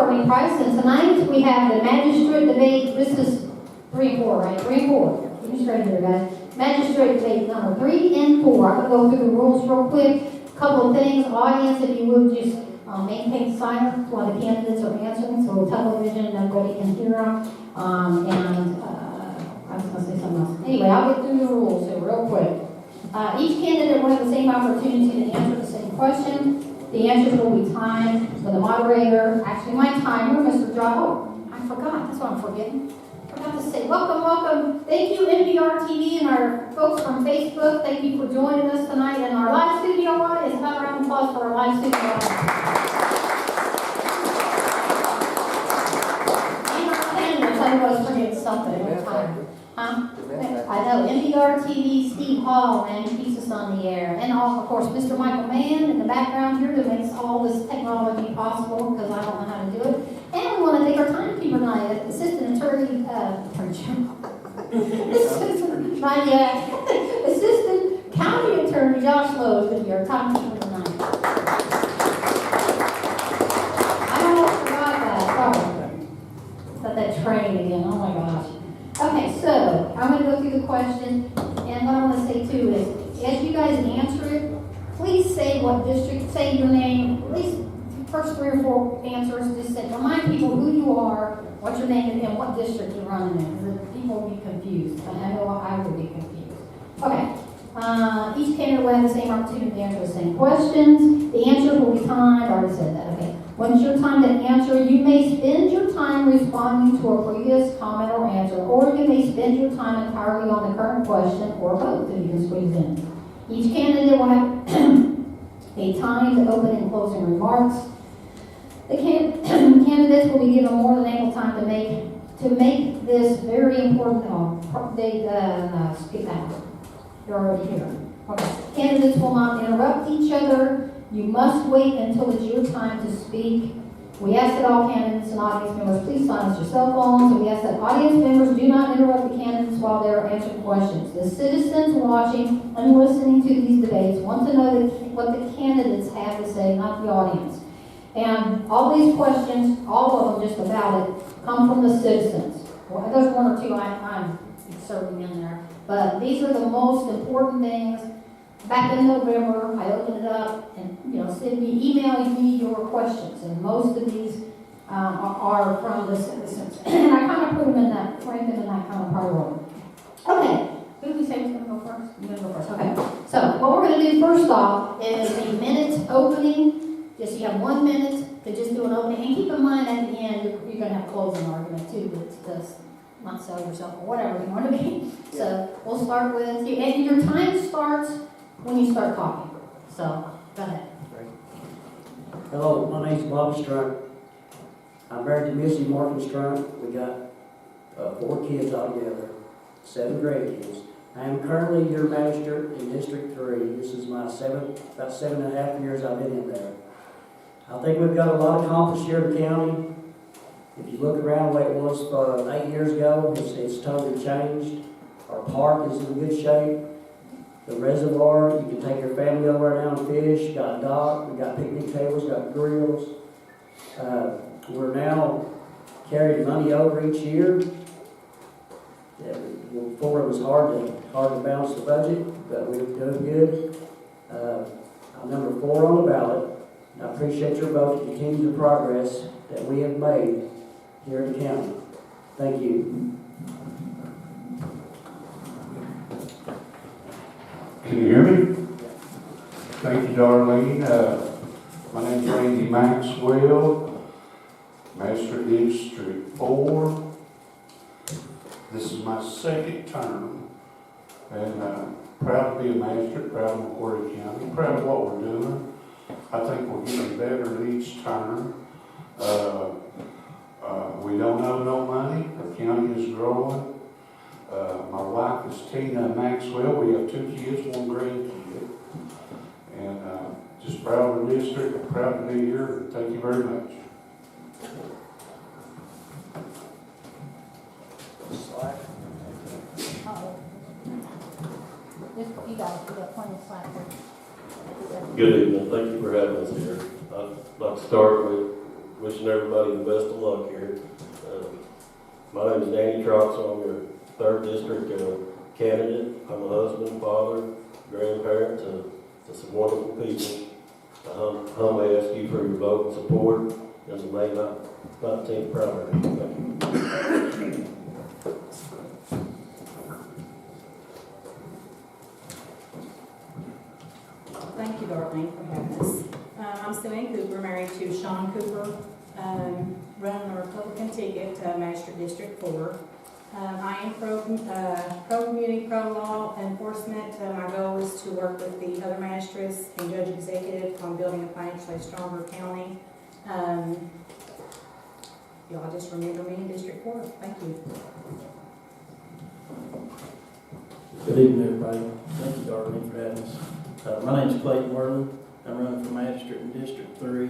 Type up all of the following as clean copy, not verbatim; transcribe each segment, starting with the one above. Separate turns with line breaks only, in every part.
starting price, and tonight we have the magistrate debate. This is 3 and 4, right? 3 and 4. Keep me straight here, guys. Magistrate debate number 3 and 4. I'm going to go through the rules real quick. Couple of things. Audience, if you would just maintain silence while the candidates are answering, so television, nobody can hear them. I was going to say something else. Anyway, I'll get through the rules here real quick. Each candidate will have the same opportunity to answer the same question. The answers will be timed with the moderator. Actually, my timer, Mr. John. Oh, I forgot. That's what I'm forgetting. Forgot to say welcome, welcome. Thank you, NPR TV and our folks from Facebook. Thank you for joining us tonight. And our live studio audience, another round of applause for our live studio audience. And our candidates, I was forgetting something. Huh? I know, NPR TV, Steve Hall, man, he keeps us on the air. And of course, Mr. Michael Mann in the background here that makes all this technology possible because I don't know how to do it. And we want to thank our timekeeper tonight, Assistant Attorney Assistant County Attorney Josh Lowe is going to be our timekeeper tonight. I almost forgot that. Oh, got that train again. Oh my gosh. Okay, so I'm going to go through the question, and what I want to say too is, as you guys answer it, please say what district, say your name, at least the first 3 or 4 answers, just say, remind people who you are, what's your name, and what district you're running in, because people will be confused. I know I would be confused. Okay, each candidate will have the same opportunity to answer the same questions. The answers will be timed, I already said that, okay. When it's your time to answer, you may spend your time responding to a previous comment or answer, or you may spend your time entirely on the current question, or both, if you can squeeze in. Each candidate will have a timed opening and closing remarks. The candidates will be given more than ample time to make this very important. Skip that. You're already here. Okay. Candidates will not interrupt each other. You must wait until it's your time to speak. We ask that all candidates and audience members please silence your cell phones, and we ask that audience members do not interrupt the candidates while they are answering questions. The citizens watching and listening to these debates want to know what the candidates have to say, not the audience. And all these questions, all of them just about it, come from the citizens. Well, there's 1 or 2 I'm inserting in there, but these are the most important things. Back in November, I opened it up and, email me your questions. And most of these are from the citizens. And I kind of put them in that, rank them in that kind of priority. Okay, who did we say was going to go first? You're going to go first, okay. So what we're going to do first off is a minute opening. Just you have 1 minute to just do an opening. And keep in mind at the end, you're going to have a closing argument too, to not sell yourself or whatever you want to be. So we'll start with you. And your time starts when you start talking. So, go ahead.
Hello, my name's Bobby Strunk. I'm married to Missy Martin Strunk. We got 4 kids altogether, 7 grandkids. I am currently your magistrate in District 3. This is my about 7.5 years I've been in there. I think we've got a lot accomplished here in the county. If you look around the way it was 8 years ago, it's totally changed. Our park is in good shape. The reservoir, you can take your family over now and fish. Got a dock, we got picnic tables, got grills. We're now carrying money over each year. Before it was hard to balance the budget, but we're doing good. I'm number 4 on the ballot. I appreciate your vote to continue the progress that we have made here in the county. Thank you.
Can you hear me? Thank you, Darlene. My name is Randy Maxwell, Magistrate District 4. This is my 2nd term, and proud to be a magistrate, proud of McCreary County, proud of what we're doing. I think we're getting better each term. We don't owe no money. Our county is growing. My wife is Tina Maxwell. We have 2 kids, 1 grandkid. And just proud of the district, proud to be here. Thank you very much.
You got plenty of slack here.
Good evening. Thank you for having us here. I'd like to start with wishing everybody the best of luck here. My name is Danny Troxel. I'm your 3rd District candidate. I'm a husband, father, grandparent to some wonderful people. I humbly ask you for your vote and support as a May 19th primary. Thank you.
Thank you, Darlene, for having us. I'm Suanne Cooper, married to Sean Cooper, running the Republican ticket to Magistrate District 4. I am pro-community, pro-law enforcement. My goal is to work with the other magistrates and judge executive on building a financially stronger county. Y'all just remember me in District 4. Thank you.
Good evening, everybody. Thank you, Darlene, for having us. My name is Clayton Worley. I'm running for Magistrate in District 3.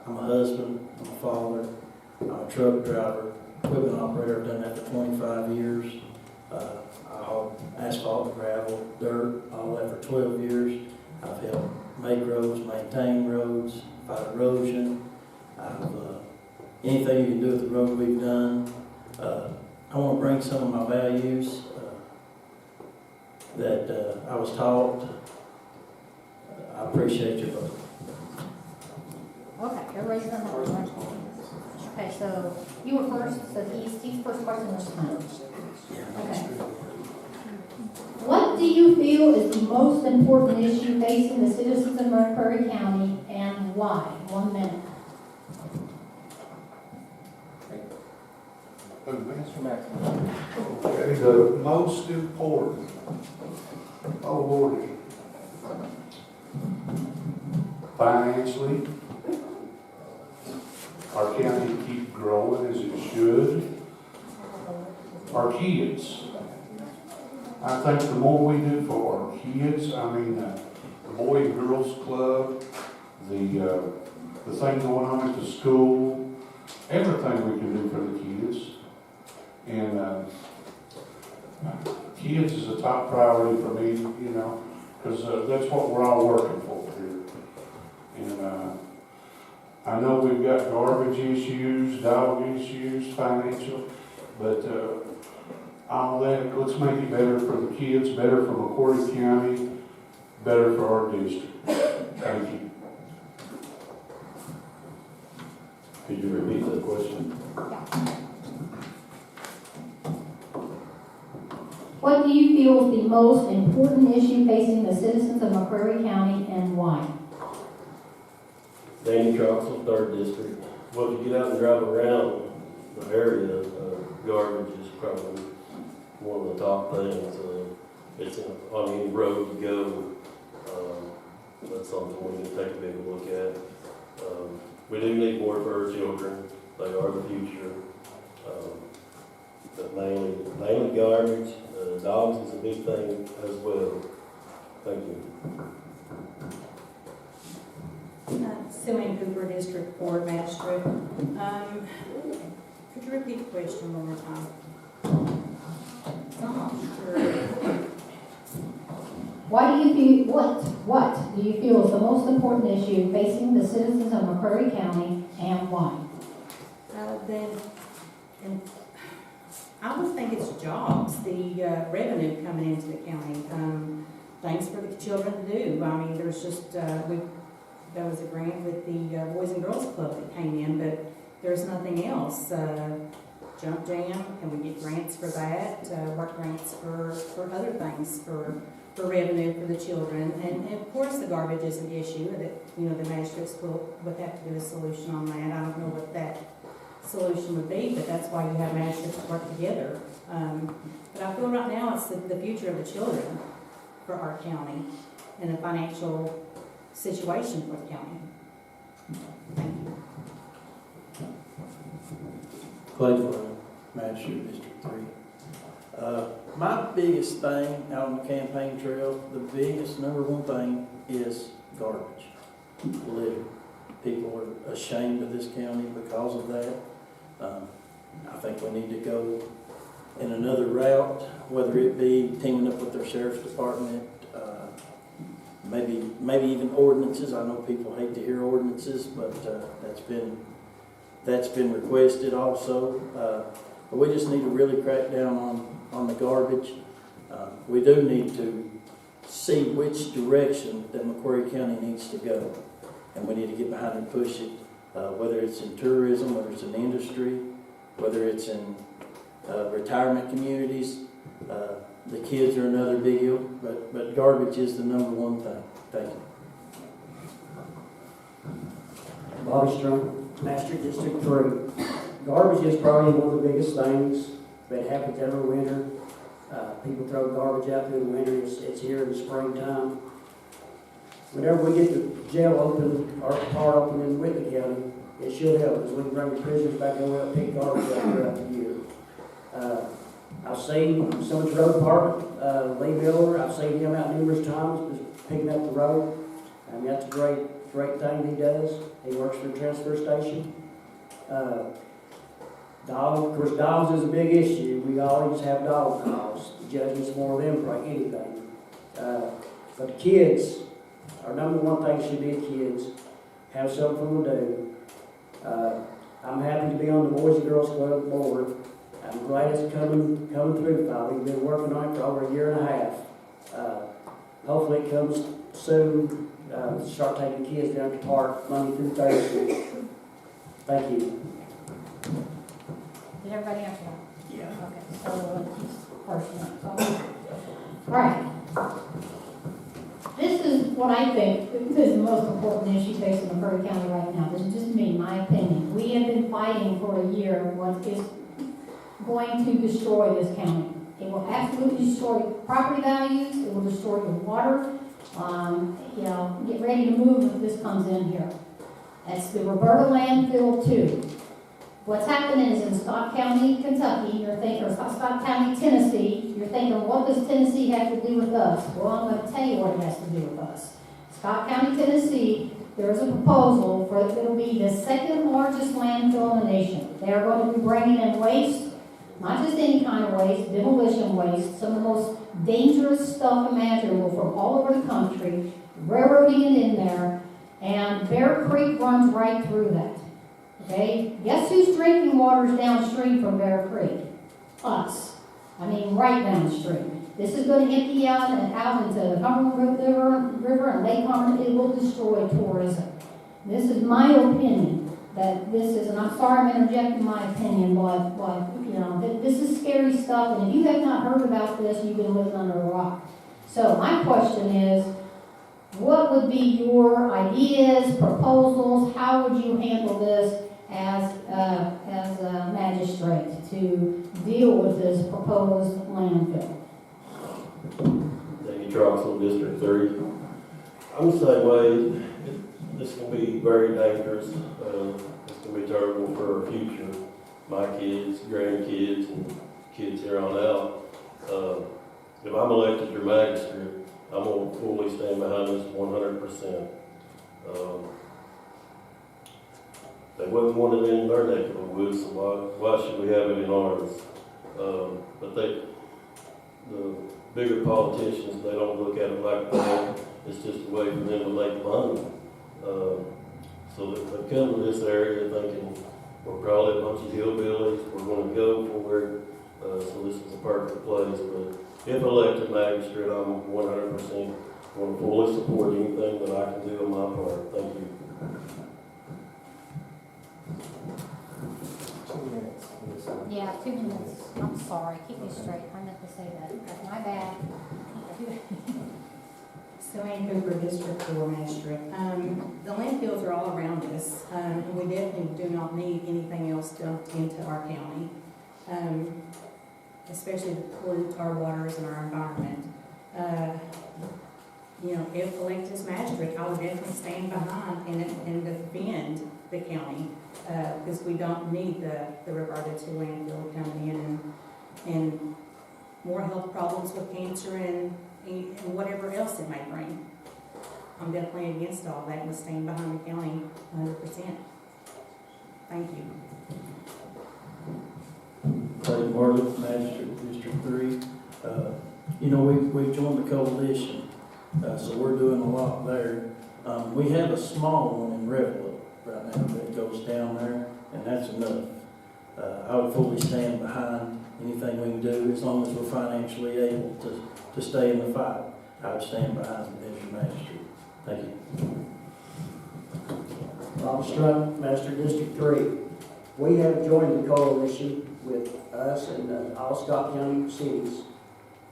I'm a husband, I'm a father, I'm a truck driver, equipment operator. I've done that for 25 years. I'll asphalt, gravel, dirt, all that for 12 years. I've helped make roads, maintain roads, fight erosion. Anything you can do with the road we've done. I want to bring some of my values that I was taught. I appreciate your vote.
Okay, everybody's done that one. Okay, so you were first, so he's first question this time. Okay. What do you feel is the most important issue facing the citizens of McCreary County and why? 1 minute.
Okay, the most important, oh Lordy, financially, our county keep growing as it should. Our kids, I think the more we do for our kids, I mean, the Boy and Girls Club, the thing going on at the school, everything we can do for the kids. And kids is a top priority for me, you know, because that's what we're all working for here. And I know we've got garbage issues, dog issues, financial, but all that, let's make it better for the kids, better for McCreary County, better for our district. Thank you.
Could you repeat that question?
What do you feel is the most important issue facing the citizens of McCreary County and why?
Danny Troxel, 3rd District. Well, if you get out and drive around the area, garbage is probably one of the top things. It's on any road you go. That's something we need to take a big look at. We do need more for our children. They are the future. But mainly garbage. Dogs is a big thing as well. Thank you.
Suanne Cooper, District 4 Magistrate. Could you repeat the question one more time? Sure.
What do you feel is the most important issue facing the citizens of McCreary County and why?
And I would think it's jobs, the revenue coming into the county, things for the children to do. I mean, there's just, there was a grant with the Boys and Girls Club that came in, but there's nothing else. Jump Jam, can we get grants for that? Work grants for other things, for revenue for the children. And of course, the garbage is an issue that, you know, the magistrates would have to do a solution on that. I don't know what that solution would be, but that's why you have magistrates that work together. But I feel right now it's the future of the children for our county and the financial situation for the county. Thank you.
Clayton, Magistrate, District 3. My biggest thing out on the campaign trail, the biggest number one thing is garbage. Litter. People are ashamed of this county because of that. I think we need to go in another route, whether it be teaming up with their sheriff's department, maybe even ordinances. I know people hate to hear ordinances, but that's been requested also. But we just need to really crack down on the garbage. We do need to see which direction that McCreary County needs to go, and we need to get behind and push it. Whether it's in tourism, whether it's in industry, whether it's in retirement communities. The kids are another big deal, but garbage is the number one thing. Thank you.
Bobby Strong, Magistrate District 3. Garbage is probably one of the biggest things that happens every winter. People throw garbage out through the winter. It's here in the springtime. Whenever we get the jail open, or part open in Whitley County, it should help, because we can bring the prisoners back and we'll pick garbage up throughout the year. I've seen Summits Road Department, Lee Miller, I've seen him out numerous times, just picking up the road. I mean, that's a great thing he does. He works for the transfer station. Of course, dogs is a big issue. We always have dog calls. The judges more of them for anything. But the kids, our number one thing should be the kids. Have something to do. I'm happy to be on the Boys and Girls Club board. I'm glad it's coming through, Father. We've been working on it for over a year and a half. Hopefully it comes soon. Start taking kids down to the park Monday through Thursday. Thank you.
Did everybody answer that?
Yeah.
Okay, so first one. All right. This is what I think is the most important issue facing McCreary County right now. This is just me, my opinion. We have been fighting for a year what is going to destroy this county. It will absolutely destroy property values. It will destroy your water. Get ready to move if this comes in here. That's the Roberta landfill too. What's happening is in Scott County, Kentucky, or Scott County, Tennessee, you're thinking, what does Tennessee have to do with us? Well, I'm going to tell you what it has to do with us. Scott County, Tennessee, there's a proposal for it'll be the second largest landfill in the nation. They are going to be bringing in waste, not just any kind of waste, demolition waste, some of the most dangerous stuff imaginable from all over the country, railroading it in there, and Bear Creek runs right through that. Okay, guess whose drinking water is downstream from Bear Creek? Us. I mean, right downstream. This is going to empty out into the Cumberland River and Lake Cumberland. It will destroy tourism. This is my opinion. That this is, and I'm sorry I'm interjecting my opinion, but this is scary stuff. And if you have not heard about this, you've been living under a rock. So my question is, what would be your ideas, proposals? How would you handle this as a magistrate to deal with this proposed landfill?
Danny Troxel, District 3. I'm the same way. This can be very dangerous. It's going to be terrible for our future. My kids, grandkids, and kids here on out. If I'm elected your magistrate, I'm going to fully stand behind this 100%. They wouldn't want it in their neck of the woods, so why should we have it in ours? But the bigger politicians, they don't look at it like that. It's just a way for them to make money. So they come to this area thinking we're probably a bunch of hillbillies, we're going to go forward, so this is a perfect place. But if elected magistrate, I'm 100% going to fully support anything that I can do on my part. Thank you.
2 minutes.
Yeah, 2 minutes. I'm sorry. Keep me straight. I meant to say that. That's my bad.
So Ann Cooper, District 4 Magistrate. The landfills are all around us, and we definitely do not need anything else dumped into our county, especially to pollute our waters and our environment. If elected as magistrate, I would definitely stand behind and defend the county, because we don't need the Roberta II landfill coming in and more health problems with cancer and whatever else it may bring. I'm definitely against all that and stand behind the county 100%. Thank you.
Clayton Bartlett, Magistrate, District 3. We've joined the coalition, So we're doing a lot there. We have a small one in Redwood right now that goes down there, and that's enough. I would fully stand behind anything we can do as long as we're financially able to stay in the fight. I would stand behind it as your magistrate. Thank you.
Bob Strunk, Master District 3. We have joined the coalition with us and all Scott County cities.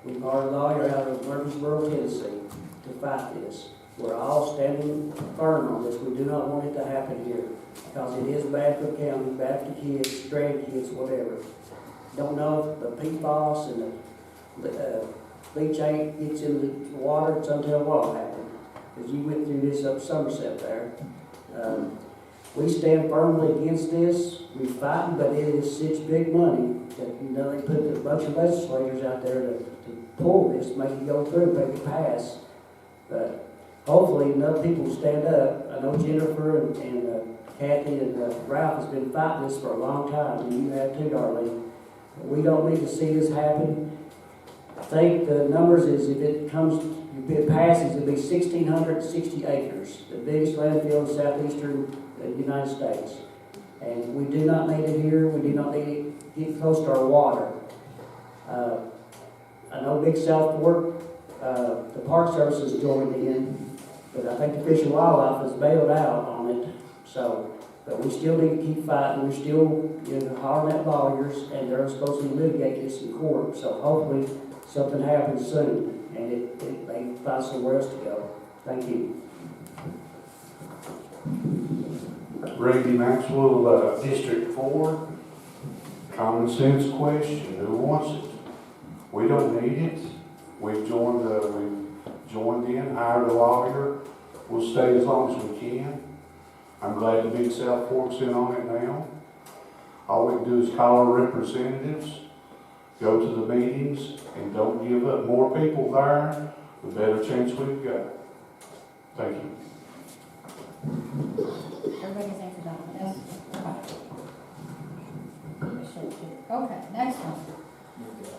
We are a lawyer out of Murfreesboro, Tennessee, to fight this. We're all standing firm on this. We do not want it to happen here because it is bad for the county, bad for the kids, grandkids, whatever. Don't know if the PFAS and the leachate gets in the water, it's until what will happen. Because you went through this up Somerset there. We stand firmly against this. We fight, but it is such big money that, they put a bunch of legislators out there to pull this, make it go through, make it pass. But hopefully enough people will stand up. I know Jennifer and Kathy and Ralph has been fighting this for a long time, and you have too, Darlene. We don't need to see this happen. I think the numbers is if it passes, it'll be 1,660 acres, the biggest landfill in southeastern United States. And we do not need it here. We do not need it get close to our water. I know Big South Fork, the Park Service has joined in, but I think the Fish and Wildlife has bailed out on it. So, but we still need to keep fighting. We're still hollering at lawyers, and they're supposed to litigate this in court. So hopefully something happens soon, and they find somewhere else to go. Thank you.
Randy Maxwell, District 4. Common sense question, who wants it? We don't need it. We've joined in, hired a lawyer. We'll stay as long as we can. I'm glad the Big South Fork's in on it now. All we can do is call our representatives, go to the meetings, and don't give up. More people there, the better chance we've got. Thank you.
Everybody's answered that one, yes? Okay, next one.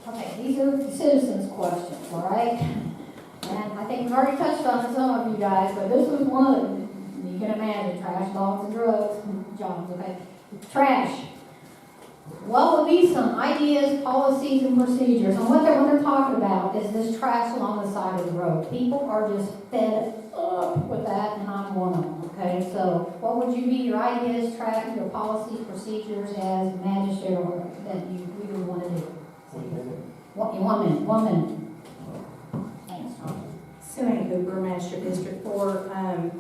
Okay, these are citizens' questions, all right? And I think we've already touched on some of you guys, but this was one you can imagine, trash, dogs, and drugs, jobs, okay? Trash. What would be some ideas, policies, and procedures? And what they're talking about is this trash along the side of the road. People are just fed up with that, and I'm one of them, okay? So what would you be your ideas, trash, your policies, procedures as magistrate or that you would want to do? One minute. Thanks, Tom.
Sue Ann Cooper, Magistrate District 4.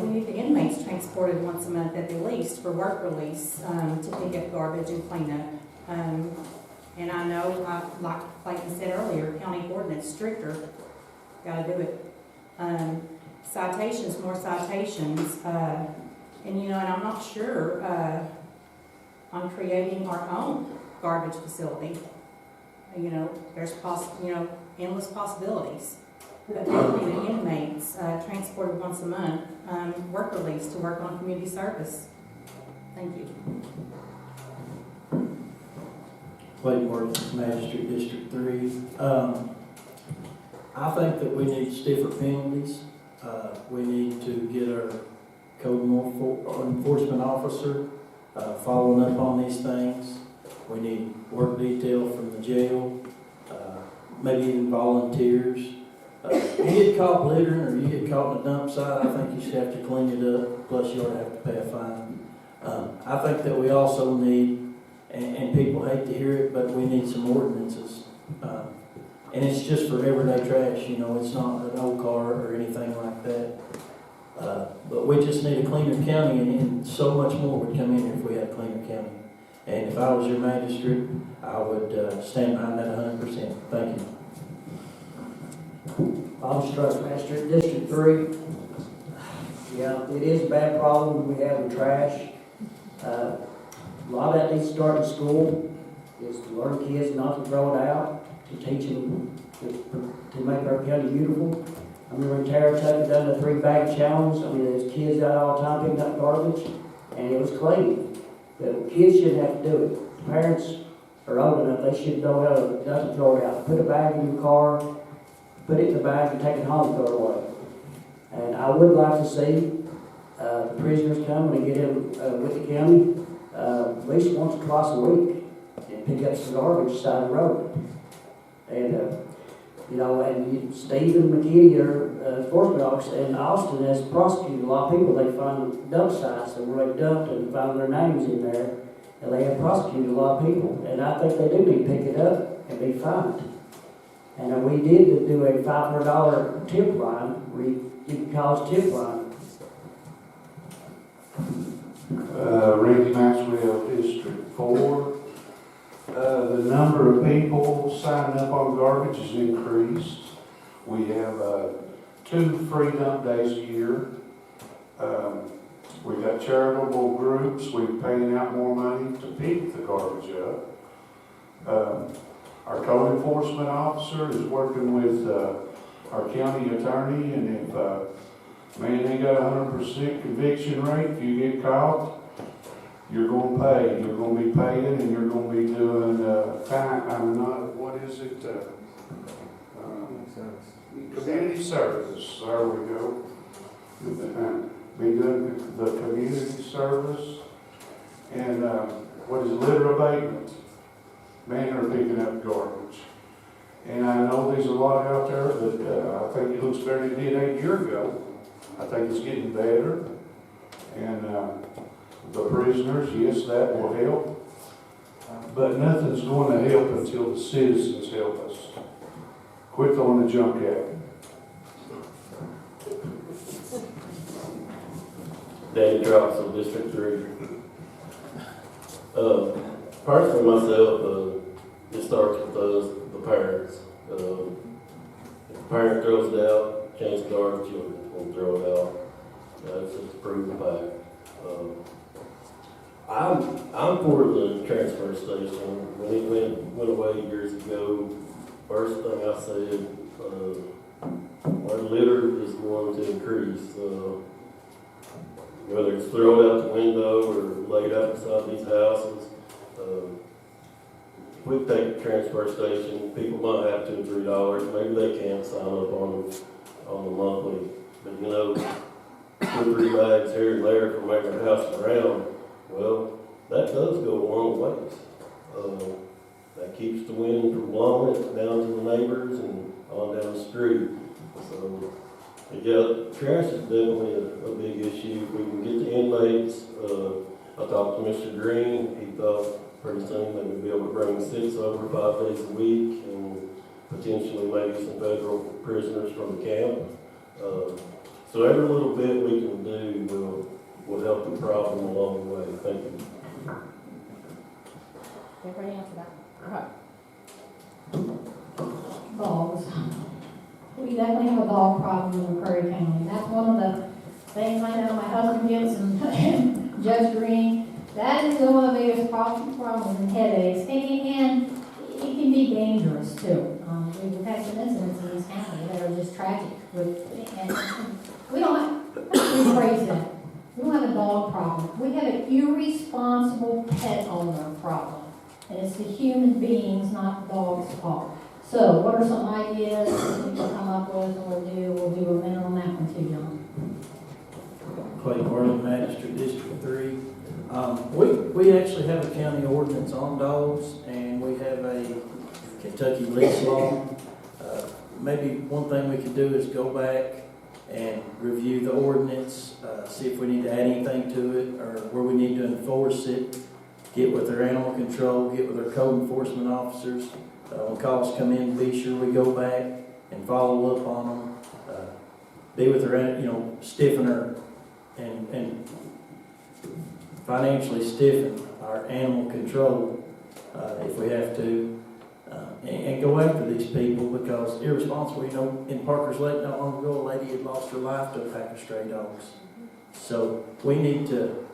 We need the inmates transported once a month at the least for work release to pick up garbage and clean up. And I know, like Clayton said earlier, county ordinance stricter, got to do it. Citations, more citations, and and I'm not sure on creating our own garbage facility. There's endless possibilities. But definitely the inmates transported once a month, work release to work on community service. Thank you.
Clayton Worth, Magistrate District 3. I think that we need stiffer penalties. We need to get our code enforcement officer following up on these things. We need work detail from the jail, maybe even volunteers. You get caught littering or you get caught in a dump site, I think you should have to clean it up, plus you ought to have to pay a fine. I think that we also need, and people hate to hear it, but we need some ordinances. And it's just for everyday trash, it's not an old car or anything like that. But we just need a cleaner county, and so much more would come in here if we had a cleaner county. And if I was your magistrate, I would stand behind that 100%. Thank you.
Bob Struck, Magistrate District 3. Yeah, it is a bad problem we have with trash. A lot of that needs to start in school, is to learn kids not to throw it out, to teach them to make our county beautiful. I remember in Tarratuck, done the 3-bag challenge. There's kids out all the time picking up garbage, and it was clean. But kids shouldn't have to do it. Parents are old enough, they should know how to not to throw it out. Put a bag in your car, put it in the bag and take it home and throw it away. And I would like to see the prisoners come and get in with the county at least once or twice a week and pick up some garbage side of the road. And, Steve and McCreary are enforcement officers, and Austin has prosecuted a lot of people. They find dump sites that where they dumped and found their names in there, and they have prosecuted a lot of people. And I think they do need to pick it up and be fined. And we did do a $500 tip line, where you can call us tip line.
Randy Maxwell, District 4. The number of people signing up on garbage has increased. We have 2 free dump days a year. We've got charitable groups. We're paying out more money to pick the garbage up. Our code enforcement officer is working with our county attorney, and if they got 100% conviction rate, if you get caught, you're going to pay. You're going to be paying, and you're going to be doing community service. There we go. Be doing the community service, and what is litter abatement? Men are picking up garbage. And I know there's a lot out there that I think it looks better than it did 8 years ago. I think it's getting better. And the prisoners, yes, that will help. But nothing's going to help until the citizens help us. Quit throwing the junk at them.
Danny Troxel, District 3. Personally, myself, it starts with us, the parents. If the parent throws it out, chances are the children will throw it out. That's just a proven fact. I'm for the transfer station. When it went away years ago, first thing I said, our litter is going to increase. Whether it's thrown out the window or laid out beside these houses, if we take the transfer station, people might have $2 or $3. Maybe they can't sign up on the monthly, but 2 or 3 bags here and there from making a house around. Well, that does go a long ways. That keeps the wind from blowing it down to the neighbors and on down the street. So, yeah, trash is definitely a big issue. If we can get the inmates, I talked to Mr. Green. He thought pretty soon they would be able to bring 6 over 5 days a week and potentially maybe some federal prisoners from the camp. So every little bit we can do will help the problem along the way. Thank you.
Everybody answer that. Okay. Dogs. We definitely have a dog problem in McCreary County. That's one of the things I know my husband gets and Judge Green. That is one of the biggest problems and headaches. And it can be dangerous too. We've had some incidents in this county that are just tragic. And we don't have, rephrase that. We don't have a dog problem. We have an irresponsible pet owner problem. And it's the human beings, not the dog's fault. So what are some ideas that we can come up with, and we'll do a minute on that one too, John?
Clay Garland, Magistrate, District 3. We actually have a county ordinance on dogs, and we have a Kentucky leash law. Maybe one thing we could do is go back and review the ordinance, see if we need to add anything to it, or where we need to enforce it, get with our animal control, get with our code enforcement officers. When calls come in, be sure we go back and follow up on them. Be with our, stiffen our, and financially stiffen our animal control if we have to, and go after these people, because irresponsible, in Parker's Lake not long ago, a lady had lost her life to a pack of stray dogs. So we need to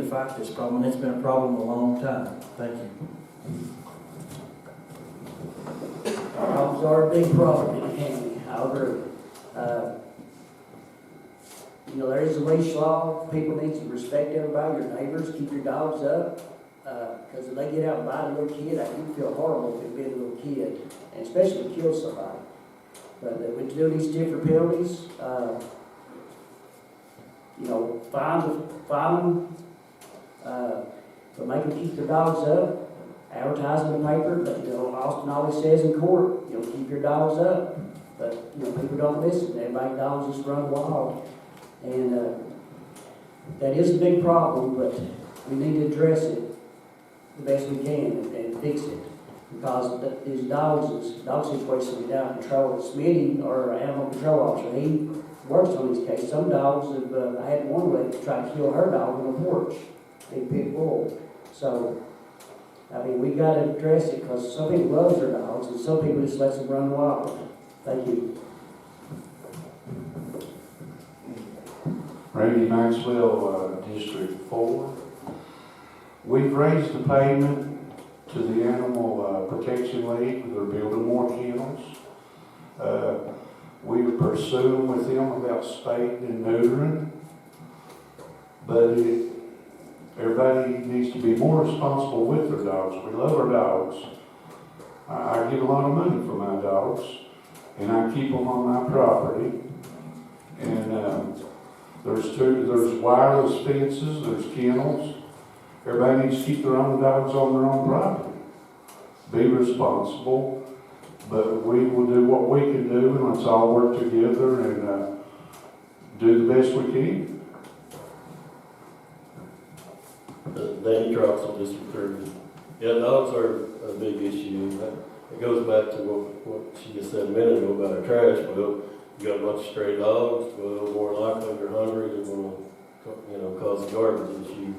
fight this problem, and it's been a problem a long time. Thank you.
Dogs are a big problem in the county. I agree. There is a leash law. People need to respect everybody, your neighbors, keep your dogs up. Because if they get out and bite a little kid, I do feel horrible if it bit a little kid, and especially if it kills somebody. But we do these different penalties, you know, fine them, but make them keep their dogs up, advertise in the paper, but, you know, Austin always says in court, you know, keep your dogs up. But, you know, people don't listen, they make dogs just run wild. And, that is a big problem, but we need to address it the best we can and fix it. Because these dog situations get out of control. Smitty, our animal control officer, he works on these cases. Some dogs have, I had one lady try to kill her dog on the porch, big pit bull. So, I mean, we got to address it because some people love their dogs and some people just let them run wild. Thank you.
Randy Maxwell, District 4. We've raised the payment to the Animal Protection League. They're building more kennels. We are pursuing with them about spaying and neutering. But everybody needs to be more responsible with their dogs. We love our dogs. I get a lot of money for my dogs, and I keep them on my property. And there's wireless fences, there's kennels. Everybody needs to keep their own dogs on their own property. Be responsible, but we will do what we can do, and let's all work together and do the best we can.
Danny Troxel, District 3. Yeah, dogs are a big issue. It goes back to what she just said a minute ago about our trash. Well, you got a bunch of stray dogs, well, more likely they're hungry, they're going to, cause a garbage issue.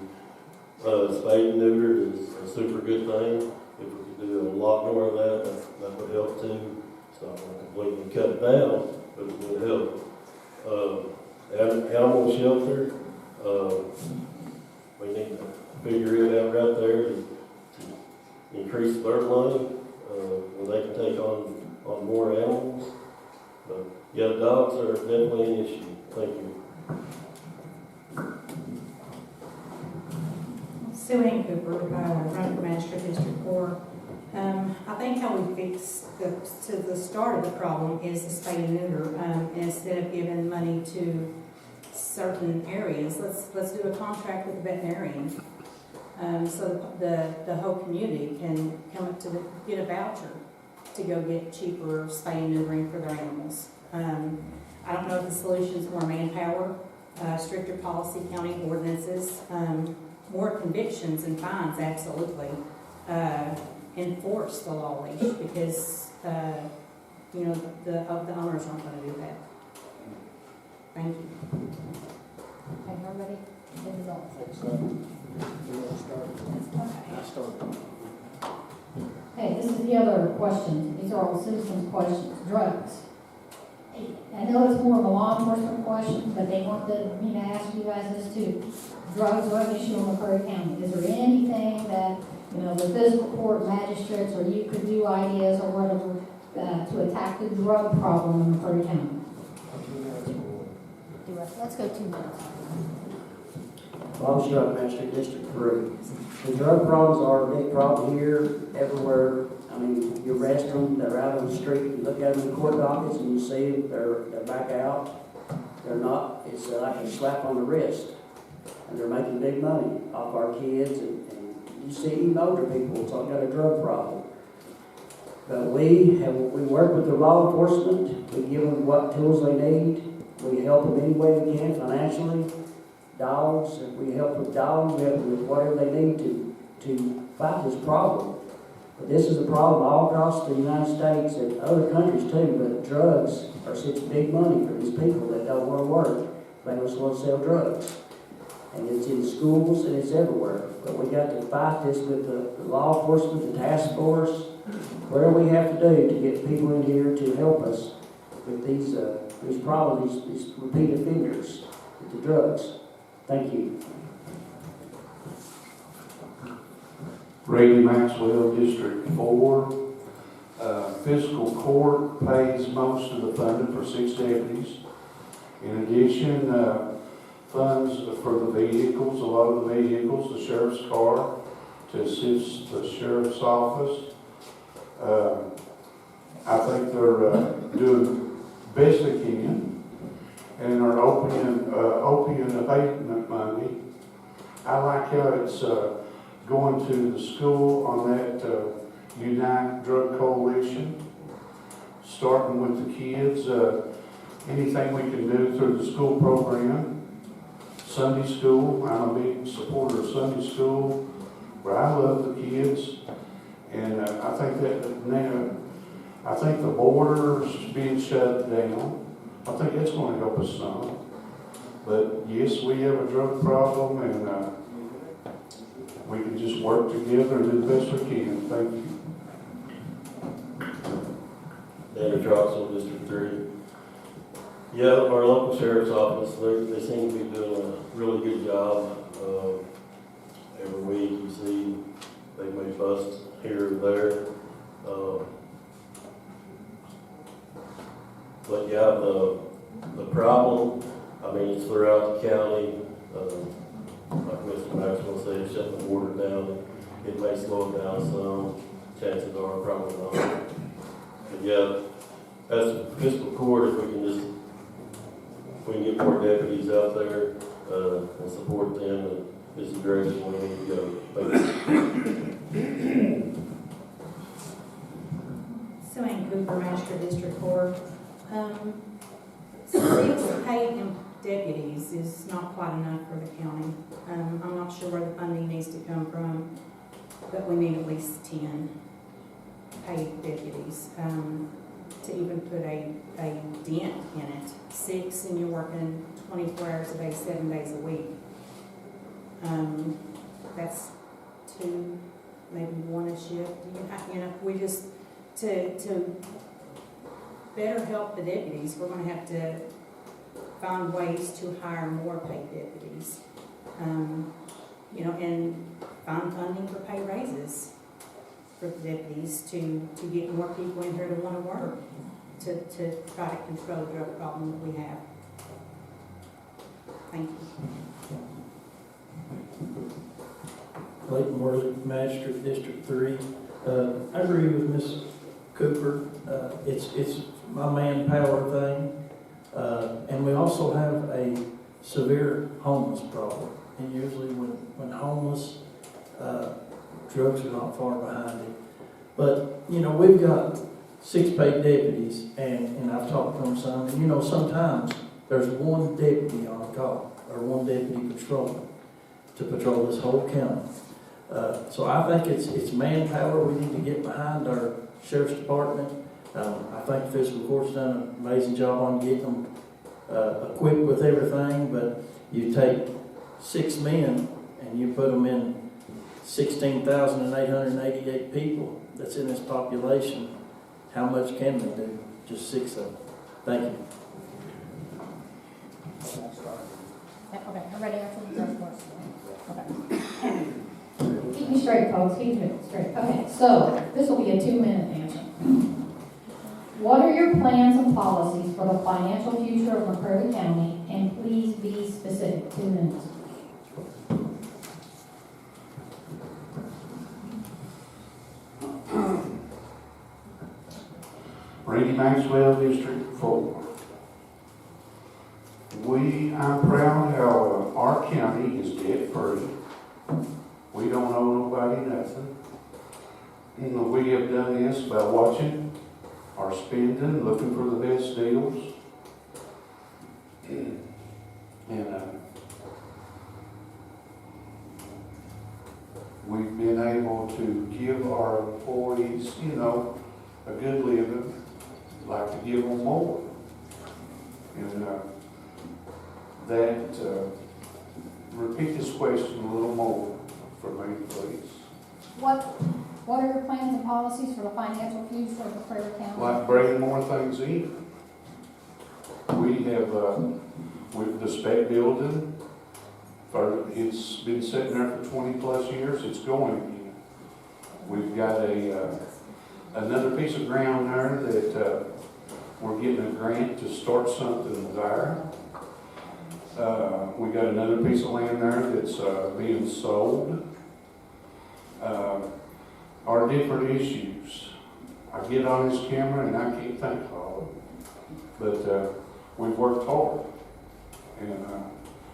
Spayed and neutered is a super good thing. If we could do a lot more of that would help too. It's not going to completely cut it down, but it would help. Animal shelter, we need to figure it out right there to increase their money, when they can take on more animals. But yeah, dogs are definitely an issue. Thank you.
Sue Ann Cooper, running for Magistrate District 4. I think how we fix the start of the problem is the spay and neuter. Instead of giving money to certain areas, let's do a contract with the veterinarian, so the whole community can come up to get a voucher to go get cheaper spay and neutering for their animals. I don't know if the solution is more manpower, stricter policy, county ordinances, more convictions and fines, absolutely. Enforce the law leash because, the owners aren't going to do that. Thank you.
Okay, everybody? Okay, this is the other question. These are all citizens' questions. Drugs. I know it's more of a law enforcement question, but they want me to ask you guys this too. Drugs are an issue in McCreary County. Is there anything that, the physical court, magistrates, or you could do ideas or whatever to attack the drug problem in McCreary County? Let's go 2 minutes.
Bob Struck, Magistrate District 3. The drug problems are a big problem here, everywhere. I mean, you arrest them, they're out on the street, you look at them in the court dockets and you see them, they're back out. They're not, it's like a slap on the wrist. And they're making big money off our kids and you see even older people, it's all got a drug problem. But we work with the law enforcement, we give them what tools they need, we help them any way we can financially. Dogs, if we help with dogs, we help them with whatever they need to fight this problem. But this is a problem all across the United States and other countries too, but drugs are such big money for these people that don't want to work. They just want to sell drugs. And it's in schools and it's everywhere. But we got to fight this with the law enforcement, the task force, whatever we have to do to get people in here to help us with these problems, these repeat offenders with the drugs. Thank you.
Randy Maxwell, District 4. Fiscal court pays most of the funding for 6 deputies. In addition, funds for the vehicles, a lot of the vehicles, the sheriff's car, to assist the sheriff's office. I think they're doing best they can, and our opium abatement money. I like how it's going to the school on that Unite Drug Coalition, starting with the kids. Anything we can do through the school program. Sunday school, I'm a big supporter of Sunday school, but I love the kids. And I think that now, I think the borders being shut down, I think that's going to help us some. But yes, we have a drug problem, and we can just work together and do the best we can. Thank you.
Danny Troxel, District 3. Yeah, our local sheriff's office, they seem to be doing a really good job. Every week you see they may bust here or there. But yeah, the problem, I mean, it's throughout the county. Like Mr. Maxwell said, shutting the border down, it may slow it down some. Chances are probably not. But yeah, as a fiscal court, if we can get more deputies out there and support them, this is the direction we need to go. Thank you.
So Ann Cooper, Magistrate District 4. 6 paid deputies is not quite enough for the county. I'm not sure where the funding needs to come from, but we need at least 10 paid deputies to even put a dent in it. 6, and you're working 24 hours a day, 7 days a week. That's 2, maybe 1 a shift. You know, we just, to better help the deputies, we're going to have to find ways to hire more paid deputies. You know, and find funding for pay raises for the deputies to get more people in here to want to work, to try to control the drug problem that we have. Thank you.
Clayton Worley, Magistrate, District 3. I agree with Ms. Cooper. It's my manpower thing. And we also have a severe homeless problem. And usually when homeless, drugs are not far behind it. But, you know, we've got 6 paid deputies, and I've talked to them some, and you know, sometimes there's 1 deputy on call, or 1 deputy patrolling to patrol this whole county. So I think it's manpower. We need to get behind our sheriff's department. I think the fiscal court's done an amazing job on getting them equipped with everything, but you take 6 men and you put them in 16,888 people that's in this population. How much can they do? Just 6 of them. Thank you.
Okay, I'm ready after the first question. Okay. Keep me straight, folks, keep me straight. Okay, so this will be a 2-minute answer. What are your plans and policies for the financial future of McCreary County? And please be specific. 2 minutes.
Randy Maxwell, District 4. I'm proud how our county is debt-free. We don't owe nobody nothing. And we have done this by watching our spending, looking for the best deals. And we've been able to give our employees, you know, a good living. Like to give them more. And repeat this question a little more for me, please.
What are your plans and policies for the financial future of McCreary County?
Like bringing more things in. We have, with the spec building, it's been sitting there for 20+ years, it's going again. We've got another piece of ground there that we're getting a grant to start something there. We got another piece of land there that's being sold. Our different issues. I get on this camera and I can't think of all of them. but we've worked hard. And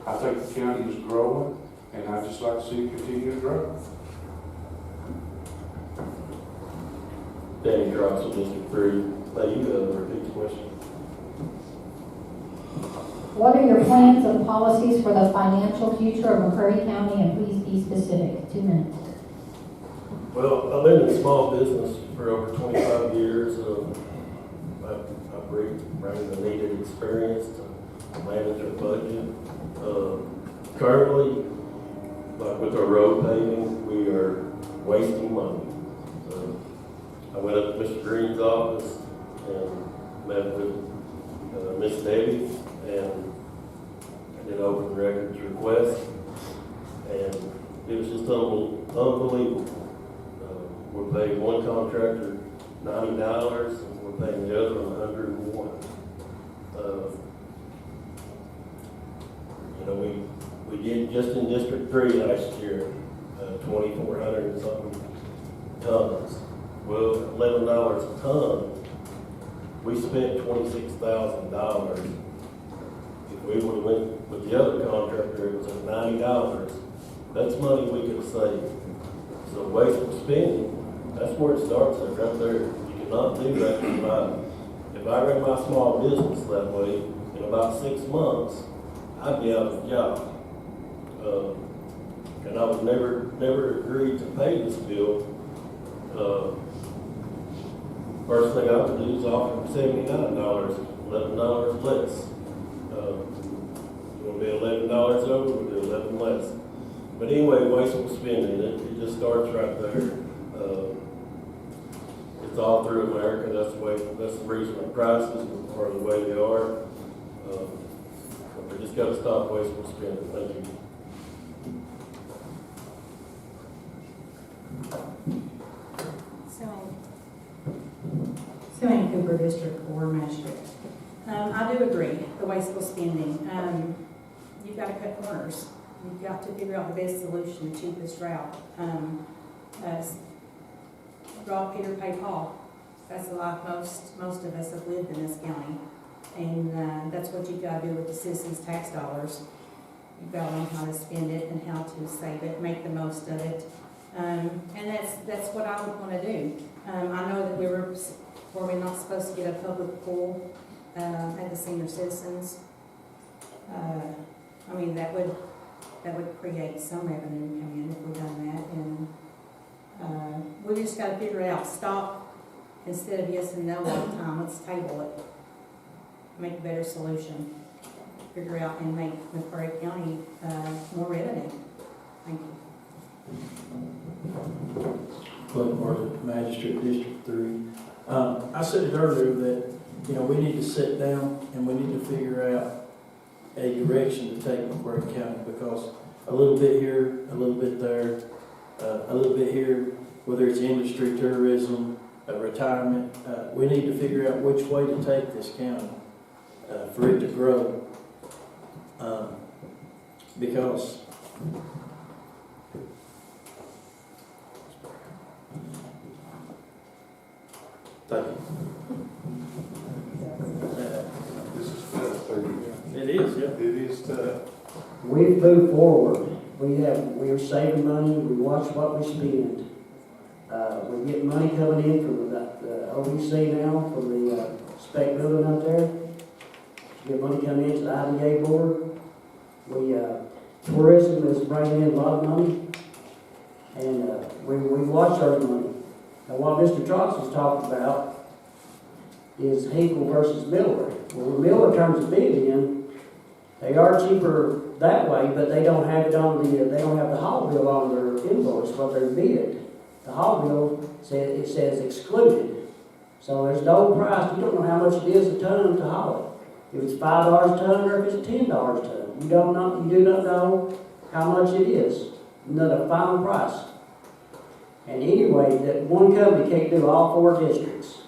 I think the county is growing, and I'd just like to see it continue to grow.
Danny Drosel, District 3. Now you repeat the question.
What are your plans and policies for the financial future of McCreary County, and please be specific? 2 minutes.
Well, I've been in small business for over 25 years. I've bring the needed experience to manage a budget. Currently, like with our road paving, we are wasting money. I went up to Mr. Green's office and met with Miss Debbie and did open records request, and it was just unbelievable. We're paying one contractor $90, and we're paying the other $101. We did just in District 3 last year, 2,400 and something tons. Well, $11 a ton, we spent $26,000. If we would have went with the other contractor, it was at $90. That's money we could save. So wasteful spending, that's where it starts at, right there. You cannot do that if I ran my small business that way, in about 6 months, I'd be out of a job. And I would never agree to pay this bill. First thing I would do is offer them $79, $11 less. It'll be $11 over, we'll do 11 less. But anyway, wasteful spending, it just starts right there. It's all through America. That's the reason the prices are the way they are. We just got to stop wasteful spending. Thank you.
So in Cooper District 4 Magistrate. I do agree, the wasteful spending. You've got to cut corners. You've got to figure out the best solution, the cheapest route. Rob Peter, pay Paul. That's the life most of us have lived in this county. And that's what you've got to do with the citizens' tax dollars. You've got to learn how to spend it and how to save it, make the most of it. And that's what I would want to do. I know that we're not supposed to get a public pool at the senior citizens. I mean, that would create some revenue come in if we done that. And we just got to figure it out. Stop instead of yes and no all the time. Let's table it. Make a better solution. Figure out and make McCreary County more revenue. Thank you.
Club Market, Magistrate, District 3. I said it earlier that, we need to sit down and we need to figure out a direction to take McCreary County, because a little bit here, a little bit there, a little bit here, whether it's industry, tourism, retirement, we need to figure out which way to take this county for it to grow. Because thank you.
This is tough,
It is, yeah.
it is tough.
We've moved forward. We are saving money. We watch what we spend. We're getting money coming in from the OVC now, from the spec building out there. We get money coming into the IDA board. Tourism is bringing in a lot of money, and we watch our money. Now, what Mr. Trox was talking about is Hinkle versus Miller. Well, when Miller turns a bid in, they are cheaper that way, but they don't have it on they don't have the haul bill on their invoice, what they're bid. The haul bill says excluded. So there's no price. You don't know how much it is a ton to haul it. If it's $5 a ton or if it's $10 a ton. You do not know how much it is. Not a final price. And anyway, that one company can't do all 4 districts.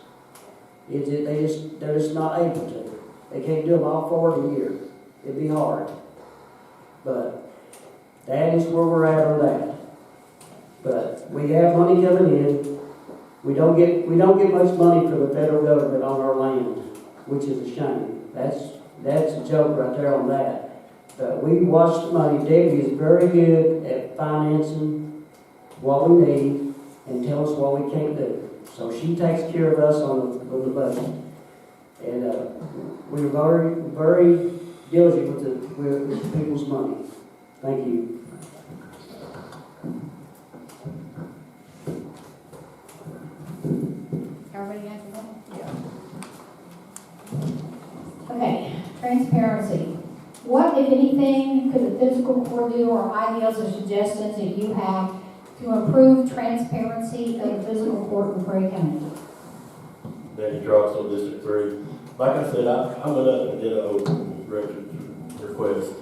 They're just not able to. They can't do them all 4 in a year. It'd be hard. But that is where we're at on that. But we have money coming in. We don't get much money from the federal government on our land. which is a shame. That's a joke right there on that. But we watch the money. Debbie is very good at financing what we need and tell us what we can't do. So she takes care of us on the budget. And we're very, very diligent with the people's money. Thank you.
Everybody answer that? Yeah. Okay, transparency. What, if anything, could the physical court do, or ideas or suggestions that you have to improve transparency of the physical court in Prairie County?
Danny Troxel, District 3. Like I said, I went up and did an open record request.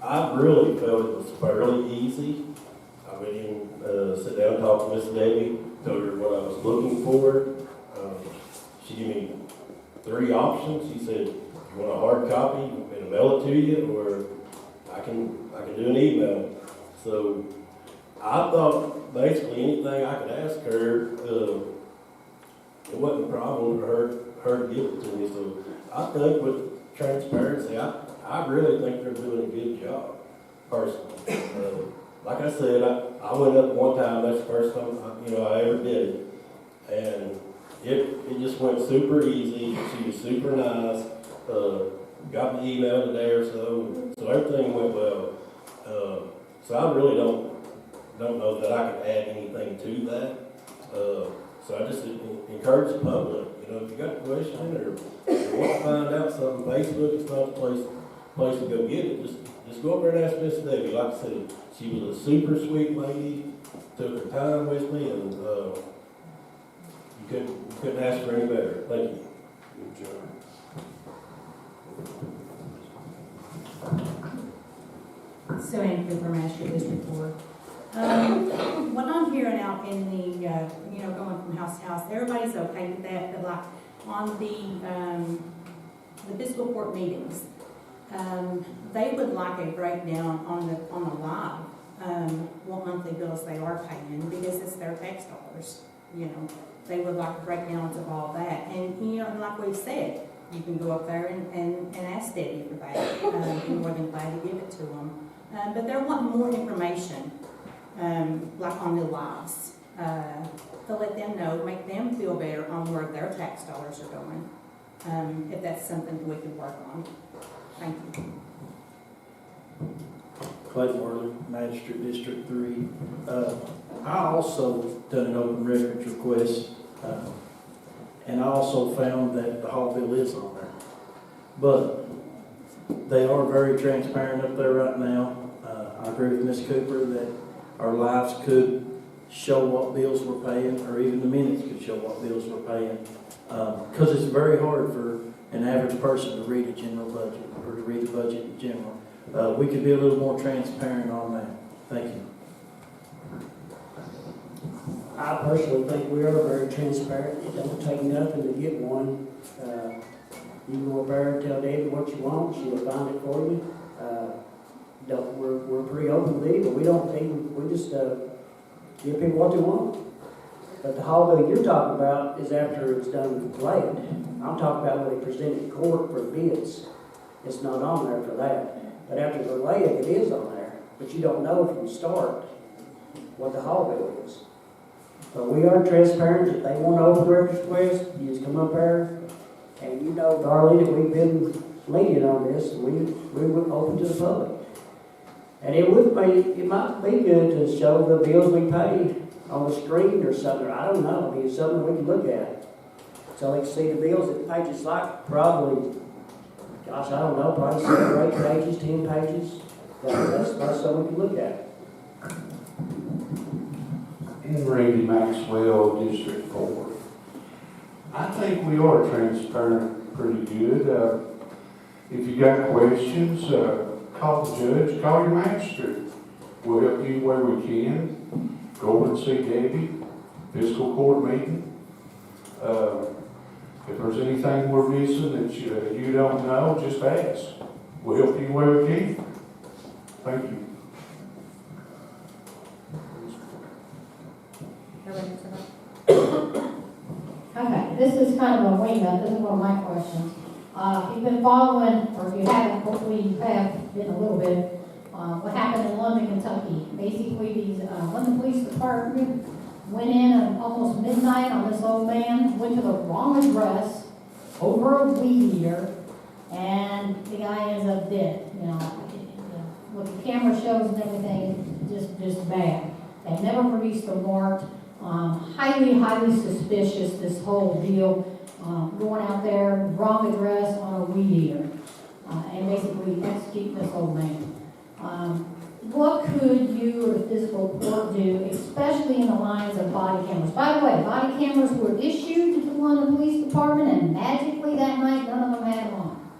I really felt it was fairly easy. I went in, sit down, talked to Miss Debbie, told her what I was looking for. She gave me 3 options. She said, "You want a hard copy? You want me to mail it to you, or I can do an email." So I thought basically anything I could ask her, it wasn't a problem for her to give it to me. So I think with transparency, I really think they're doing a good job, personally. Like I said, I went up one time. That's the first time I ever did it, and it just went super easy. She was super nice. Got my email today or so everything went well. So I really don't know that I could add anything to that. So I just encourage the public. If you got a question or you want to find out something, Facebook is not the place to go get it. Just go over and ask Miss Debbie. Like I said, she was a super sweet lady. Took her time with me, and you couldn't ask for any better. Thank you.
Good job.
So, Ann Cooper, Magistrate, District 4. What I'm hearing out in the, going from house to house, everybody's okay with that, but like on the fiscal court meetings, they would like a breakdown on the live, what monthly bills they are paying, because it's their tax dollars, They would like breakdowns of all that. And, and like we've said, you can go up there and ask Debbie for that. You're more than glad to give it to them. But they're wanting more information, like on the lives, to let them know, make them feel better on where their tax dollars are going, if that's something we can work on. Thank you.
Clay Marley, Magistrate, District 3. I also done an open records request, and I also found that the Hall bill is on there. But they are very transparent up there right now. I agree with Ms. Cooper that our lives could show what bills we're paying, or even the minutes could show what bills we're paying. Because it's very hard for an average person to read a general budget, or to read the budget in general. We could be a little more transparent on that. Thank you.
I personally think we are very transparent. It don't take nothing to get one. You can go up there and tell Debbie what you want, she'll find it for you. We're pretty open with it, but we just give people what they want. But the Hall bill you're talking about is after it's done late. I'm talking about when they present it in court for bids. It's not on there for that. But after the late, it is on there. But you don't know from the start what the Hall bill is. So we are transparent. If they want to open records request, you just come up there. And Darlene, that we've been lenient on this. We would open to the public. And it might be good to show the bills we paid on the screen or something. I don't know. It's something we can look at. So they can see the bills at pages like probably, gosh, I don't know, probably 7 or 8 pages, 10 pages. That's something we can look at.
And Randy Maxwell, District 4. I think we are transparent pretty good. If you got questions, call the judge, call your magistrate. We'll help you where we can. Go over and see Debbie, fiscal court meeting. If there's anything we're missing that you don't know, just ask. We'll help you where we can. Thank you.
Okay, this is kind of a wing-up, this is one of my questions. If you've been following, or if you haven't, hopefully you have been a little bit, what happened in London, Kentucky. Basically, these London Police Department went in at almost midnight on this old man, went to the wrong address, over a weed eater, and the guy ends up dead. You know, what the camera shows and everything, just bad. They never released the warrant. Highly suspicious, this whole deal, going out there, wrong address on a weed eater, and basically executing this old man. What could you or the physical court do, especially in the lines of body cameras? By the way, body cameras were issued to the London Police Department, and magically that night, none of them had them on.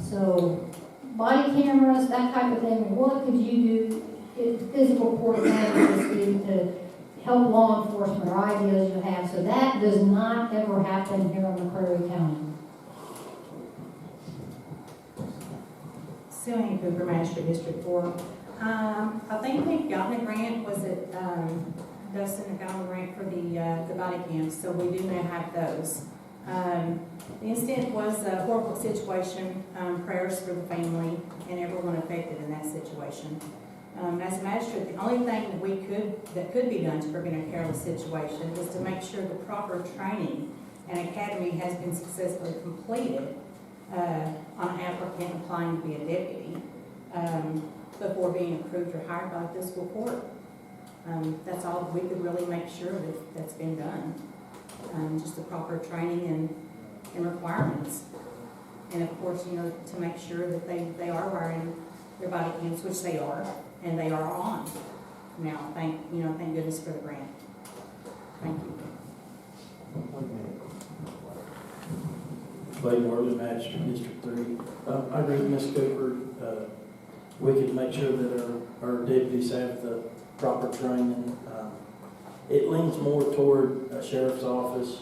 So, body cameras, that type of thing, what could you do, if physical court matters to help law enforcement, or ideas you have, so that does not ever happen here in McCreary County?
Sue Ann Cooper, Magistrate, District 4. I think they've gotten a grant, was it, Dustin got a grant for the body cams, so we do now have those. The incident was a horrible situation, prayers for the family and everyone affected in that situation. As a magistrate, the only thing that could be done to prevent a careless situation is to make sure the proper training and academy has been successfully completed on an applicant applying to be a deputy before being approved or hired by the fiscal court. That's all we could really make sure that that's been done. Just the proper training and requirements. And of course, you know, to make sure that they are wearing their body cams, which they are, and they are on. Now, thank goodness for the grant. Thank you.
Clay Morgan, Magistrate, District 3. I agree with Ms. Cooper. We can make sure that our deputies have the proper training. It leans more toward a sheriff's office,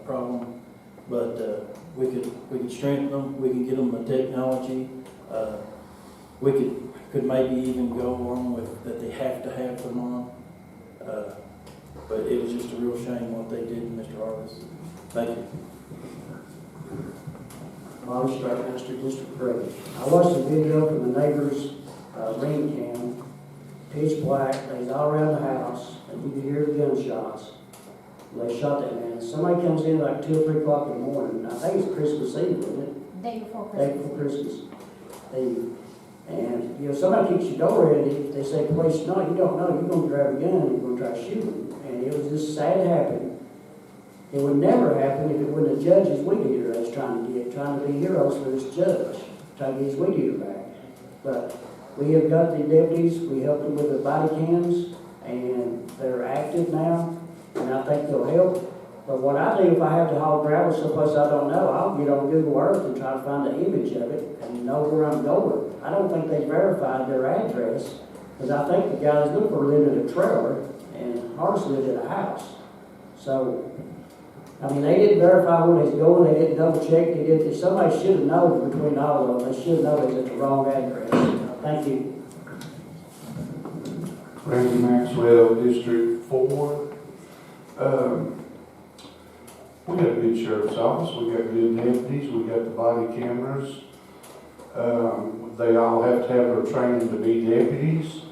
problem, but we could strengthen them. We can get them the technology. We could maybe even go along with that they have to have them on. But it was just a real shame what they did to Mr. Harvest. Thank you.
Magistrate, Magistrate, District 3. I watched the video from the neighbor's ring cam, pitch black, they was all around the house, and you could hear the gunshots. They shot that man. Somebody comes in like 2 or 3 o'clock in the morning. I think it's Christmas Eve, wasn't it?
Day before
Day
Christmas.
before Christmas Eve. And, somebody kicks your door in, if they say, police, no, you don't know, you're going to grab a gun and you're going to try to shoot him. And it was just sad happening. It would never happen if it wasn't a judge's weed eater that's trying to be heroes for this judge, trying to get his weed eater back. But we have got the deputies, we helped them with the body cams, and they're active now, and I think they'll help. But what I do if I have to haul gravel someplace I don't know, I'll get on Google Earth and try to find an image of it and know where I'm going. I don't think they verified their address, because I think the guys looking for lived in a trailer, and Harvest lived in a house. So, they didn't verify where they was going, they didn't double check, somebody should have known between all of them, they should have known they was at the wrong address. Thank you.
Randy Maxwell, District 4. We got a good sheriff's office, we got good deputies, we got the body cameras. They all have to have their training to be deputies.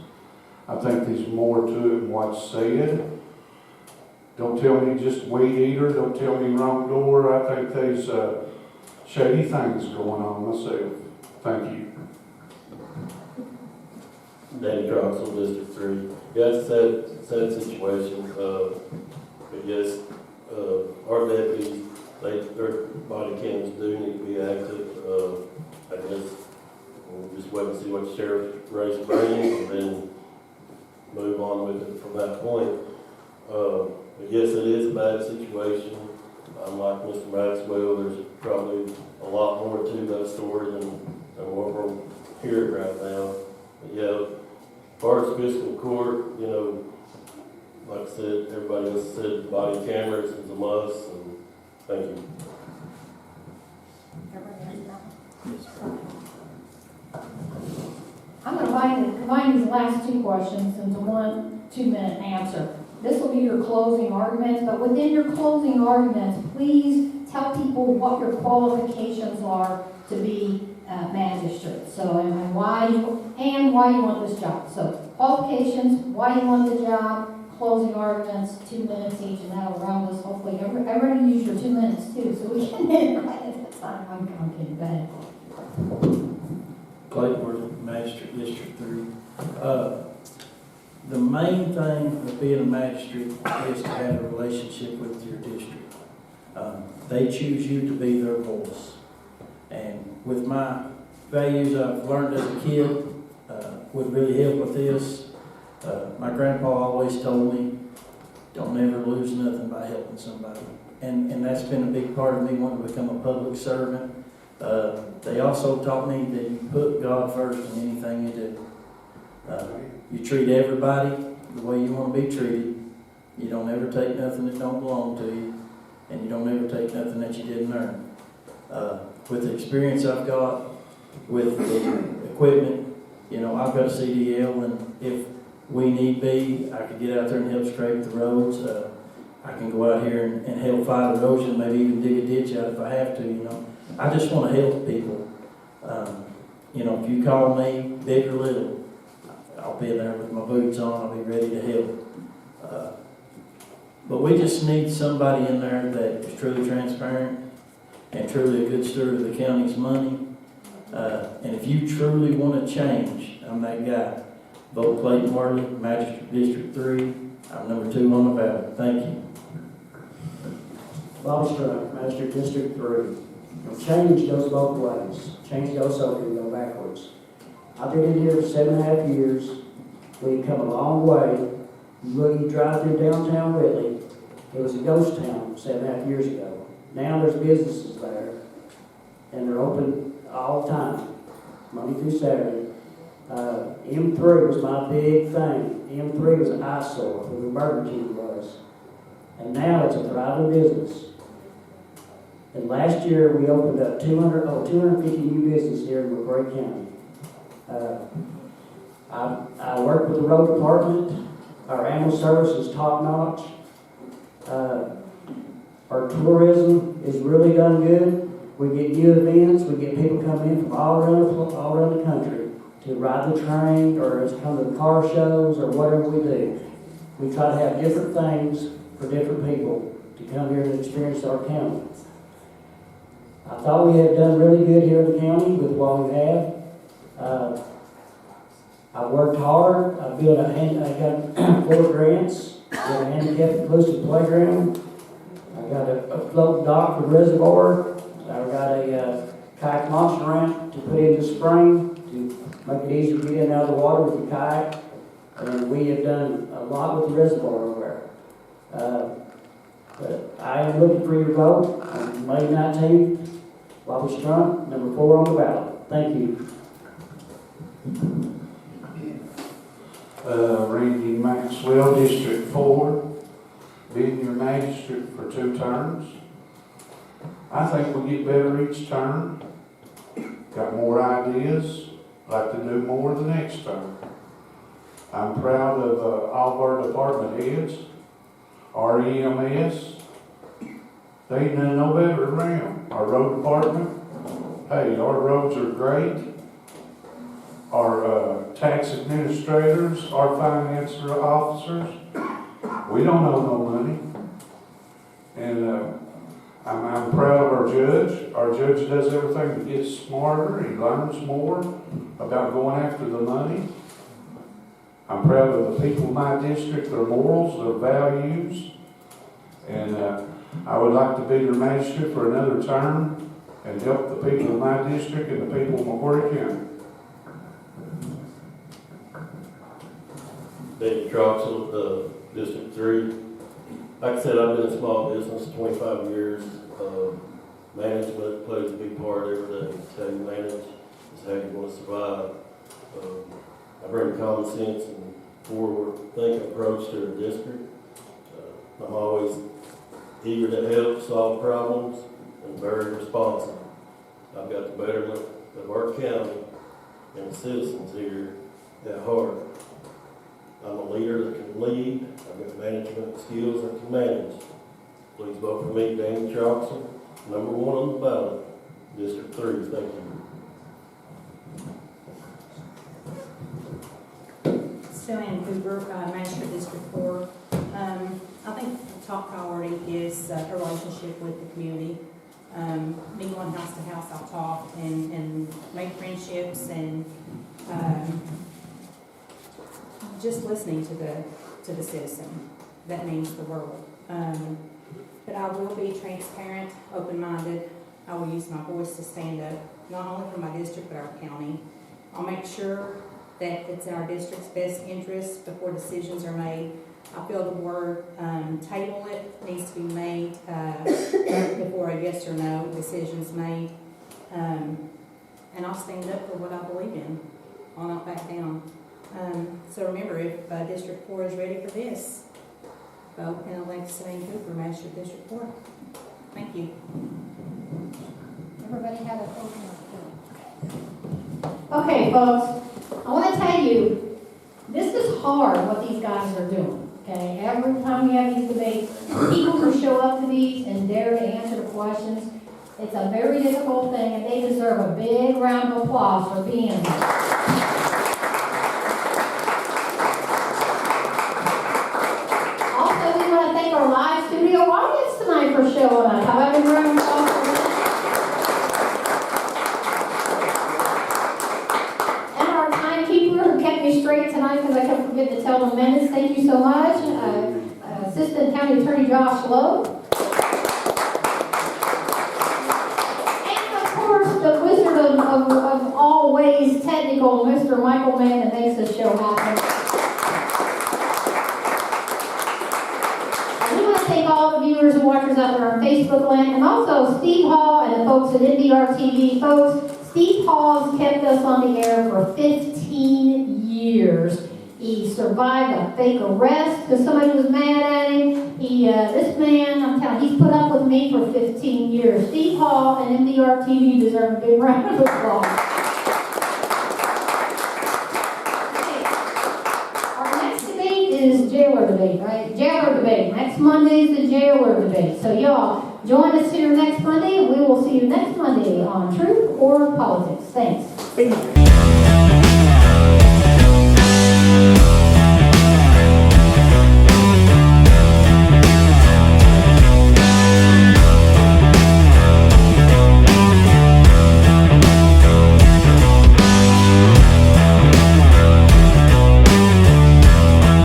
I think there's more to it than what's said. Don't tell me just weed eater, don't tell me wrong door. I think there's shady things going on myself. Thank you.
Danny Troxel, District 3. Yeah, it's a sad situation. But yes, our deputies, their body cams do need to be active. I guess we'll just wait and see what the sheriff's race brings and then move on with it from that point. But yes, it is a bad situation. Unlike Mr. Maxwell, there's probably a lot more to that story than what we're hearing right now. But yeah, as far as fiscal court, like I said, everybody else said body cameras is a must, and thank you.
I'm going to combine these last 2 questions into one 2-minute answer. this will be your closing arguments, but within your closing arguments, please tell people what your qualifications are to be magistrate. So, and why you want this job. So, qualifications, why you want the job, closing arguments, 2 minutes each, and that'll round us. Hopefully, everybody use your 2 minutes too, so we can end right at the time. I'm kidding. Go ahead.
Clayton, Magistrate, District 3. The main thing of being a magistrate is to have a relationship with your district. They choose you to be their voice. And with my values I've learned as a kid, would really help with this. My grandpa always told me, don't ever lose nothing by helping somebody. And that's been a big part of me wanting to become a public servant. They also taught me that you put God first in anything you do. You treat everybody the way you want to be treated. You don't ever take nothing that don't belong to you, and you don't ever take nothing that you didn't earn. With the experience I've got with the equipment, you know, I've got a CDL, and if we need be, I could get out there and help scrape the roads. I can go out here and help fight erosion, maybe even dig a ditch out if I have to, you know. I just want to help people. You know, if you call me, big or little, I'll be there with my boots on, I'll be ready to help. But we just need somebody in there that is truly transparent and truly a good steward of the county's money. And if you truly want to change, I'm that guy. Vote Clayton Worley, Magistrate District 3. I'm number 2 on the ballot. Thank you.
Bobby Strunk, Magistrate District 3. Change goes both ways. Change goes so it can go backwards. I've been in here for 7.5 years. We've come a long way. You drive through downtown Whitley, it was a ghost town 7.5 years ago. Now there's businesses there, and they're open all the time, Monday through Saturday. M3 was my big thing. M3 was an eyesore where the Burger King was. And now it's a thriving business. And last year we opened up 250 new businesses here in McCreary County. I work with the road department. Our animal service is top notch. Our tourism is really done good. We get new events. We get people coming in from all around the country to ride the train or to come to the car shows or whatever we do. We try to have different things for different people to come here and experience our county. I thought we had done really good here in the county with what we have. I worked hard. I got 4 grants. I got a handicap inclusive playground. I got a float dock for the reservoir. I got a kayak launch ramp to put in the spring to make it easier to get in and out of the water with your kayak. And we have done a lot with the reservoir over there. But I am looking for your vote on May 19th. Bobby Strunk, number 4 on the ballot. Thank you.
Randy Maxwell, District 4, being your magistrate for 2 terms. I think we get better each term. Got more ideas, like to do more the next term. I'm proud of all of our department heads, our EMS. They ain't done no better around. Our road department, hey, our roads are great. Our tax administrators, our finance officers, we don't owe no money. And I'm proud of our judge. Our judge does everything to get smarter. He learns more about going after the money. I'm proud of the people in my district, their morals, their values. And I would like to be their magistrate for another term and help the people in my district and the people of McCreary County.
David Troxel, District 3. Like I said, I've been in small business 25 years. Management plays a big part every day. It's how you manage, it's how you're going to survive. I bring common sense and forward-thinking approach to the district. I'm always eager to help solve problems and very responsive. I've got the betterment of our county and the citizens here at heart. I'm a leader that can lead. I've got management skills that can manage. Please vote for me, Danny Johnson, number 1 on the ballot, District 3. Thank you.
Still in Cooper, Magistrate District 4. I think the top priority is a relationship with the community. Me going house to house, I'll talk and make friendships and just listening to the citizen. That means the world. But I will be transparent, open-minded. I will use my voice to stand up, not only for my district, but our county. I'll make sure that it's in our district's best interest before decisions are made. I feel the word table it needs to be made before a yes or no decision's made. And I'll stand up for what I believe in. I'll not back down. So remember, if District 4 is ready for this, vote and elect Stan Cooper, Magistrate District 4. Thank you.
Everybody had a open up. Okay, folks, I want to tell you, this is hard what these guys are doing. Okay, every time we have these debates, people who show up to these and dare to answer the questions, it's a very difficult thing, and they deserve a big round of applause for being here. Also, we want to thank our live studio audience tonight for showing up. Have I been running off for this? And our timekeeper who kept me straight tonight because I kept forgetting to tell them minutes. Thank you so much. Assistant County Attorney Josh Lowe. And of course, the wizard of all ways technical, Mr. Michael Mann, that makes this show happen. I do want to thank all the viewers and watchers out there on Facebook land, and also Steve Hall and the folks at NBR TV. Folks, Steve Hall has kept us on the air for 15 years. He survived a fake arrest because somebody was mad at him. This man, I'm telling you, he's put up with me for 15 years. Steve Hall and NBR TV deserve a big round of applause. Okay. Our next debate is jailer debate, right? Jailer debate. Next Monday is the jailer debate. So y'all, join us here next Monday, and we will see you next Monday on Truth or Politics. Thanks.